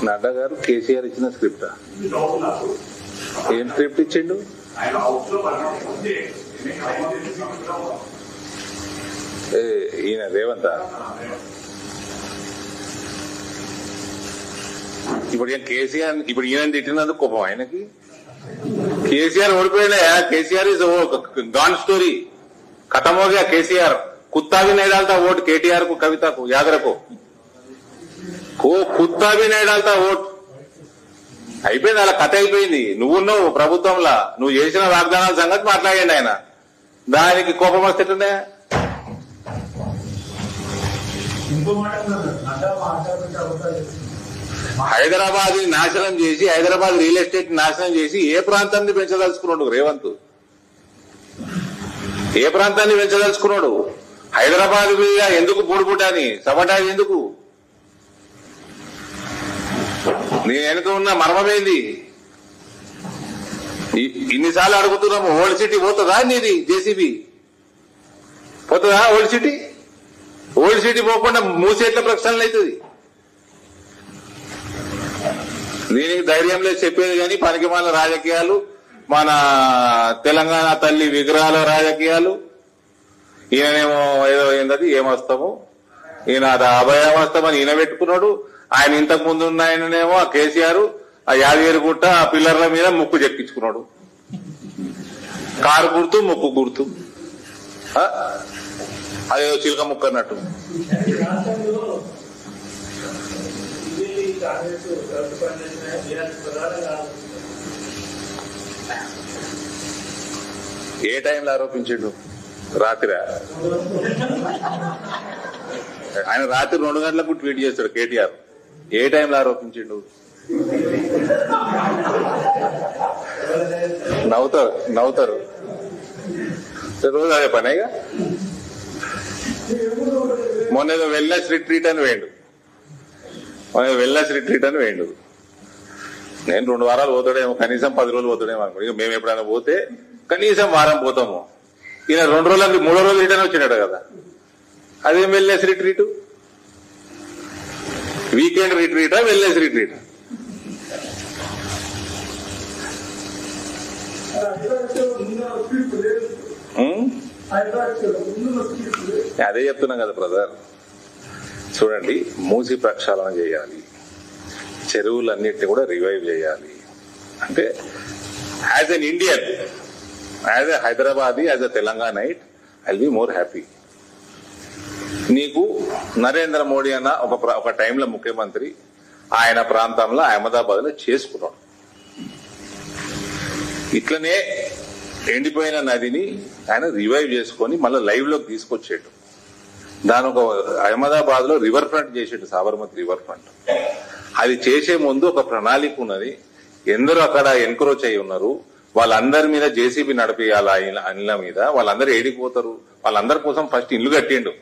నడ్డా గారు కేసీఆర్ ఇచ్చిన స్క్రిప్ట్ ఏం స్క్రిప్ట్ ఇచ్చిండు? ఈయన రేవంత్ ఇప్పుడు కేసీఆర్ ఇప్పుడు ఈయన తిట్టినందుకు కోపం ఆయనకి. కేసీఆర్ ఓడిపోయినా కేసీఆర్ इज गॉन स्टोरी, खत्म हो गया केसीआर. कुत्ता भी नहीं डालता वोट केटीआर को, कविता को याद रखो. కుత్తా भी नहीं डालता ఓట్. అయిపోయింది, అలా కథ అయిపోయింది. నువ్వు ప్రభుత్వంలో నువ్వు చేసిన వాగ్దానాల సంగతి మాట్లాడండి ఆయన, దానికి కోపం వస్తుంటే. హైదరాబాద్ నాశనం చేసి, హైదరాబాద్ రియల్ ఎస్టేట్ నాశనం చేసి ఏ ప్రాంతాన్ని పెంచదలుచుకున్నాడు రేవంత్? ఏ ప్రాంతాన్ని పెంచదలుచుకున్నాడు? హైదరాబాద్ మీద ఎందుకు పూడుపుటాని సబటాజ్ ఎందుకు? నేను వెనుక ఉన్న మర్మమేంది? ఇన్నిసార్లు అడుగుతున్నాము, ఓల్డ్ సిటీ పోతుందా నీది? జేసీబీ పోతుందా ఓల్డ్ సిటీ? ఓల్డ్ సిటీ పోకుండా మూసేట్ల ప్రక్షాళన అవుతుంది. దీనికి ధైర్యం లేదు చెప్పేది కానీ పనికిమాల రాజకీయాలు, మన తెలంగాణ తల్లి విగ్రహాల రాజకీయాలు. ఈయనేమో ఏదో ఏంటది ఏమొస్తాము, ఈయన అది అభయవస్తం అని ఈయన పెట్టుకున్నాడు. ఆయన ఇంతకు ముందు ఉన్న ఆయననేమో ఆ కేసీఆర్ ఆ యాదగిరిగుట్ట ఆ పిల్లర్ల మీద ముక్కు చెక్కించుకున్నాడు. కారు గుర్తు, ముక్కు గుర్తు, అదేదో చిలక ముక్క అన్నట్టు. ఏ టైంలో ఆరోపించాడు? రాత్రి ఆయన రాత్రి 2 గంటలకు ట్వీట్ చేస్తాడు కేటీఆర్. ఏ టైంలో ఆరోపించాడు? నవ్వుతారు రోజు అదే పనేగా. మొన్న ఏదో వెల్నెస్ రిట్రీట్ అని వేయండు. నేను 2 వారాలు పోతాడేమో, కనీసం 10 రోజులు పోతాడేమో అనుకో. ఇక మేము ఎప్పుడైనా పోతే కనీసం వారం పోతాము. ఈయన 2 రోజులకి 3వ రోజు రిటర్న్ వచ్చినాడు కదా. అదేం వెల్నెస్ రిట్రీట్? వీకెండ్ రిట్రీటా వెల్నెస్ రిట్రీటా? అదే చెప్తున్నాం కదా బ్రదర్. చూడండి, మూసి ప్రక్షాళన చేయాలి, చెరువులన్నిటిని కూడా రివైవ్ చేయాలి. అంటే as an Indian, as a Hyderabadi, as a Telanganite, I will be more happy. నీకు నరేంద్ర మోడీ అన్న ఒక టైంలో ముఖ్యమంత్రి ఆయన ప్రాంతంలో అహ్మదాబాద్ లో చేసుకున్నాడు. ఇట్లనే ఎండిపోయిన నదిని ఆయన రివైవ్ చేసుకుని మళ్ళీ లైవ్ లోకి తీసుకొచ్చేటు. దాని ఒక అహ్మదాబాద్ లో రివర్ ఫ్రంట్ చేసేటు, సాబర్మతి రివర్ ఫ్రంట్. అది చేసే ముందు ఒక ప్రణాళిక ఉన్నది. ఎందరో అక్కడ ఎన్క్రోచ్ అయి ఉన్నారు, వాళ్ళందరి మీద జేసీబీ నడిపియాలి. అనిల మీద వాళ్ళందరూ ఏడిపోతారు. వాళ్ళందరి కోసం ఫస్ట్ ఇల్లు కట్టిండు.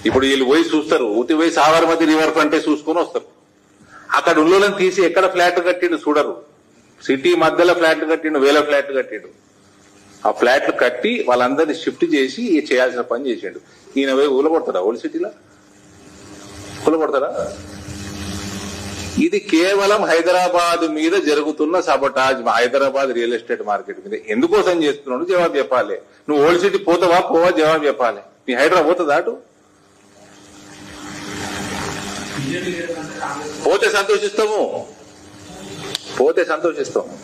ఇప్పుడు వీళ్ళు పోయి చూస్తారు, ఊతి పోయి సాబర్మతి రివర్ ఫ్రంటే చూసుకుని వస్తారు. అక్కడ ఉన్నోళ్ళని తీసి ఎక్కడ ఫ్లాట్ కట్టిండు చూడరు. సిటీ మధ్యలో ఫ్లాట్ కట్టిండు, వేల ఫ్లాట్ కట్టిండు. ఆ ఫ్లాట్లు కట్టి వాళ్ళందరినీ షిఫ్ట్ చేసి చేయాల్సిన పని చేసిండు. ఈయన పోయి ఊలగొడతాడా? ఓల్డ్ సిటీలో ఊలగొడతాడా? ఇది కేవలం హైదరాబాద్ మీద జరుగుతున్న సబటాజ్, హైదరాబాద్ రియల్ ఎస్టేట్ మార్కెట్ మీద ఎందుకోసం చేస్తున్నాడు జవాబు చెప్పాలి. నువ్వు ఓల్డ్ సిటీ పోతావా పోవా జవాబు చెప్పాలి. నీ హైదరాబాద్ పోతుందా? అటు పోతే సంతోషిస్తాము,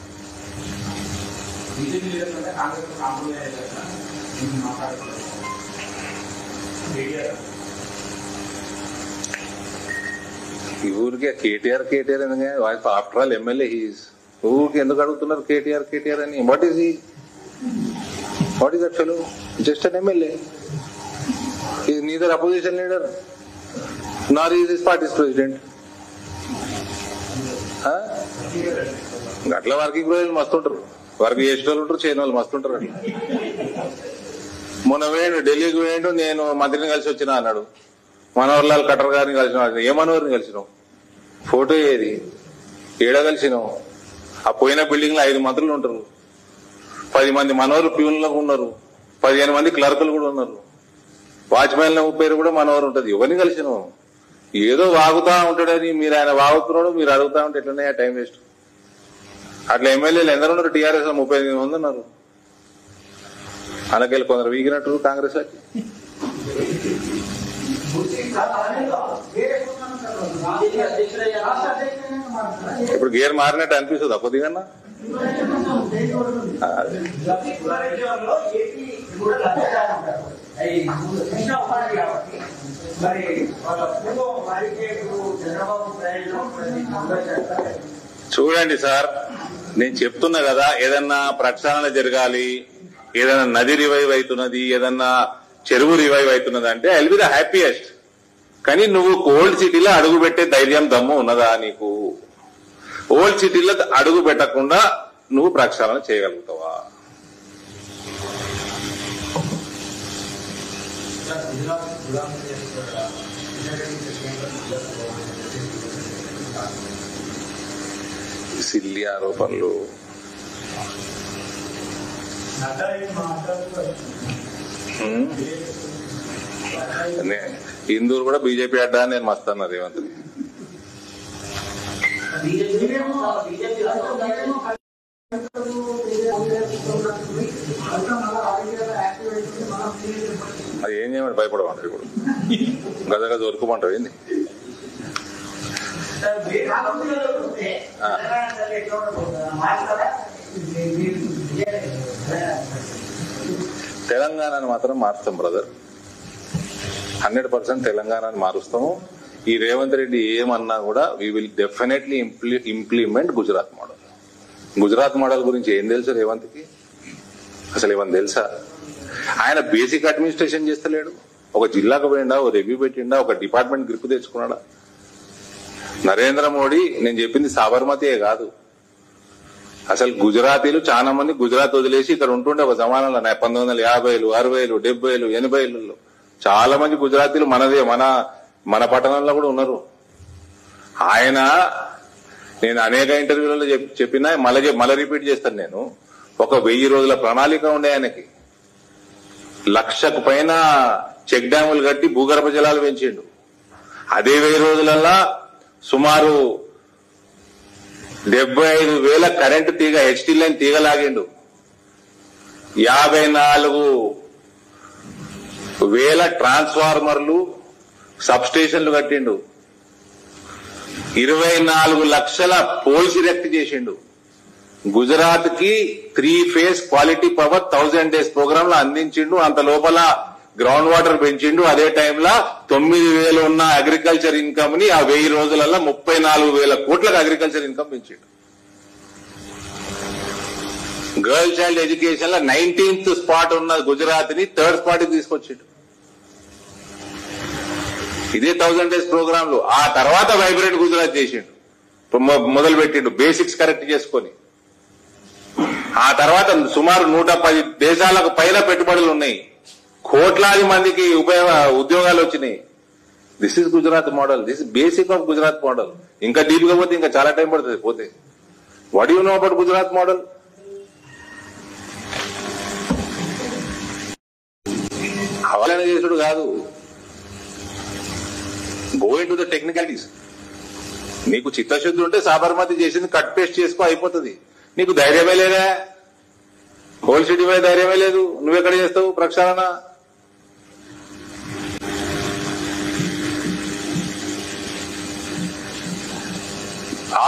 ఈ ఊరికే కేటీఆర్ ఎందుకు? After all MLA he's. ఊరికి ఎందుకు అడుగుతున్నారు కేటీఆర్ అని? What is that fellow? Just an MLA. Is neither opposition leader Nar is his parties president. అట్లా వర్కింగ్ ప్రెసిడెంట్ మస్తుంటారు, వర్క్ చేసిన వాళ్ళు ఉంటారు, చేయని వాళ్ళు మస్తుంటారు. అట్లా మొన్న ఢిల్లీకి వేయండు, నేను మంత్రిని కలిసి వచ్చినా అన్నాడు. మనోహర్ లాల్ ఖట్టర్ గారిని కలిసిన. ఏ మనోహర్ని కలిసినావు? ఫోటో ఏది? ఏడ కలిసినావు? ఆ పోయిన బిల్డింగ్ లో 5 మంత్రులు ఉంటారు, 10 మంది మనోరు ప్యూన్లకు ఉన్నారు, 15 మంది క్లర్కులు కూడా ఉన్నారు, వాచ్మెన్ల పేరు కూడా మనోరు ఉంటది. ఎవరిని కలిసిన ఏదో వాగుతా ఉంటాడని మీరు ఆయన వాగుతున్నాడు, మీరు అడుగుతా ఉంటే ఎట్లున్నాయా టైం వేస్ట్. అట్లా ఎమ్మెల్యేలు ఎందరూ ఉన్నారు, టీఆర్ఎస్ లో 38 మంది ఉన్నారు. అనకెళ్ళి కొందరు వీగినట్టు కాంగ్రెస్ వచ్చి ఇప్పుడు గేర్ మారినట్టు అనిపిస్తుంది కొద్దిగా. చూడండి సార్, నేను చెప్తున్నా కదా, ఏదన్నా ప్రక్షాళన జరగాలి, ఏదైనా నది రివైవ్ అవుతున్నది, ఏదన్నా చెరువు రివైవ్ అవుతున్నది అంటే I will be the happiest. కానీ నువ్వు ఓల్డ్ సిటీలో అడుగు పెట్టే ధైర్యం దమ్ము ఉన్నదా నీకు? ఓల్డ్ సిటీలో అడుగు పెట్టకుండా నువ్వు ప్రక్షాళన చేయగలుగుతావా? సిల్లి ఆరోపణలు. ఇందూరు కూడా బీజేపీ అడ్డా అని నేను మస్తాను రేవంత్. అది ఏం చేయమంటే భయపడమంటారు ఇప్పుడు, గదగా దొరుకుమంటారు ఏంది? తెలంగాణను మాత్రం మారుస్తాం బ్రదర్, 100% తెలంగాణను మారుస్తాము. ఈ రేవంత్ రెడ్డి ఏమన్నా కూడా we will definitely implement Gujarat model. Gujarat model గురించి ఏం తెలుసు రేవంత్ కి? అసలు ఏమన్నా తెలుసా? ఆయన బేసిక్ అడ్మినిస్ట్రేషన్ చేస్తలేడు. ఒక జిల్లాకు పోయిండా, ఒక రివ్యూ పెట్టిండా, ఒక డిపార్ట్మెంట్ గ్రిప్ తెచ్చుకున్నాడా? నరేంద్ర మోడీ, నేను చెప్పింది సాబర్మతియే కాదు, అసలు గుజరాతీలు చాలా మంది గుజరాత్ వదిలేసి ఇక్కడ ఉంటుండే ఒక జమానాలో 1950లు 60లు 70లు 80లలో చాలా మంది గుజరాతీలు మనదే మన పట్టణంలో కూడా ఉన్నారు. ఆయన, నేను అనేక ఇంటర్వ్యూలలో చెప్పినా మళ్ళీ రిపీట్ చేస్తాను, నేను ఒక 1000 రోజుల ప్రణాళిక ఉండే ఆయనకి. 1,00,000కు పైన చెక్ డ్యాములు కట్టి భూగర్భ జలాలు పెంచిండు. అదే 1000 రోజులల్లా సుమారు 75,000 కరెంటు తీగ, హెచ్టీ లైన్ తీగలాగిండు. 54,000 ట్రాన్స్ఫార్మర్లు, సబ్ స్టేషన్లు కట్టిండు. 24 లక్షల పోల్స్ ఎరెక్ట్ చేసిండు. గుజరాత్ కి 3 phase quality power 1000 days program లో అందించిండు. అంత లోపల గ్రౌండ్ వాటర్ పెంచిండు. అదే టైంలో 9,000 ఉన్న అగ్రికల్చర్ ఇన్కమ్ ని ఆ 1000 రోజులలో 34,000 కోట్లకు అగ్రికల్చర్ ఇన్కమ్ పెంచిండు. గర్ల్ చైల్డ్ ఎడ్యుకేషన్ లో 19th స్పాట్ ఉన్న గుజరాత్ ని 3rd స్పాట్ కి తీసుకొచ్చిండు. ఇదే 1000 డేస్ ప్రోగ్రామ్ లో. ఆ తర్వాత వైబ్రెంట్ గుజరాత్ చేసిండు, మొదలు పెట్టిండు బేసిక్స్ కరెక్ట్ చేసుకొని. ఆ తర్వాత సుమారు 110 దేశాలకు పైన పెట్టుబడులు ఉన్నాయి, కోట్లాది మందికి ఉద్యోగాలు వచ్చినాయి. This is Gujarat model, this is basic of Gujarat model. ఇంకా డీప్ గా పోతే ఇంకా చాలా టైం పడుతుంది పోతే. What you know about Gujarat model? అవగాహన చేసుడు కాదు, go in to the technicalities. నీకు చిత్తశుద్ధి ఉంటే సాబర్మతి చేసింది కట్ పేస్ట్ చేసుకో, అయిపోతుంది. నీకు ధైర్యమే లేదా? హోల్ సిటీ మీద ధైర్యమే లేదు, నువ్వెక్కడ చేస్తావు ప్రక్షాళన?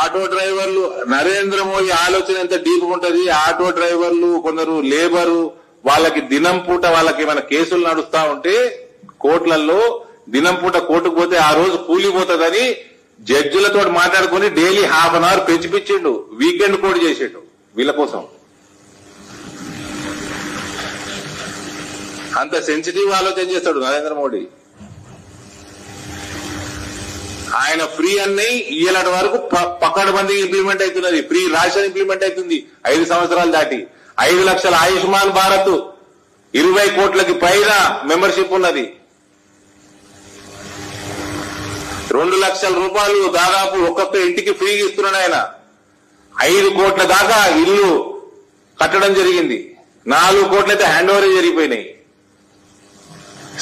ఆటో డ్రైవర్లు, నరేంద్ర మోడీ ఆలోచన ఎంత డీప్ ఉంటది. ఆటో డ్రైవర్లు, కొందరు లేబరు, వాళ్ళకి దినం పూట వాళ్ళకి ఏమైనా కేసులు నడుస్తా ఉంటే కోర్టులలో దినం పూట కోర్టుకు పోతే ఆ రోజు కూలిపోతుందని జడ్జిలతో మాట్లాడుకుని డైలీ ½ అన్ అవర్ పెంచిపించిండు. వీకెండ్ కోడ్ చేసేటు వీళ్ళ కోసం. అంత సెన్సిటివ్ ఆలోచన చేస్తాడు నరేంద్ర మోడీ. ఆయన ఫ్రీ అన్ని ఇయ్యలటి వరకు పక్కడబందీ ఇంప్లిమెంట్ అవుతున్నది. ఫ్రీ రేషన్ ఇంప్లిమెంట్ అవుతుంది 5 సంవత్సరాలు దాటి. 5 లక్షల ఆయుష్మాన్ భారత్, 20 కోట్లకి పైన మెంబర్షిప్ ఉన్నది. 2 లక్షల రూపాయలు దాదాపు ఒక్కొక్క ఇంటికి ఫ్రీగా ఇస్తున్నాడు ఆయన. 5 కోట్ల దాకా ఇల్లు కట్టడం జరిగింది. 4 కోట్లయితే హ్యాండ్ ఓవర్ జరిగిపోయినాయి.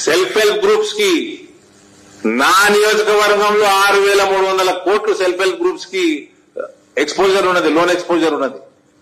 సెల్ఫ్ హెల్ప్ గ్రూప్స్ కి నా నియోజకవర్గంలో 6,300 కోట్లు సెల్ఫ్ హెల్ప్ గ్రూప్స్ కి ఎక్స్పోజర్ ఉన్నది, లోన్ ఎక్స్పోజర్ ఉన్నది.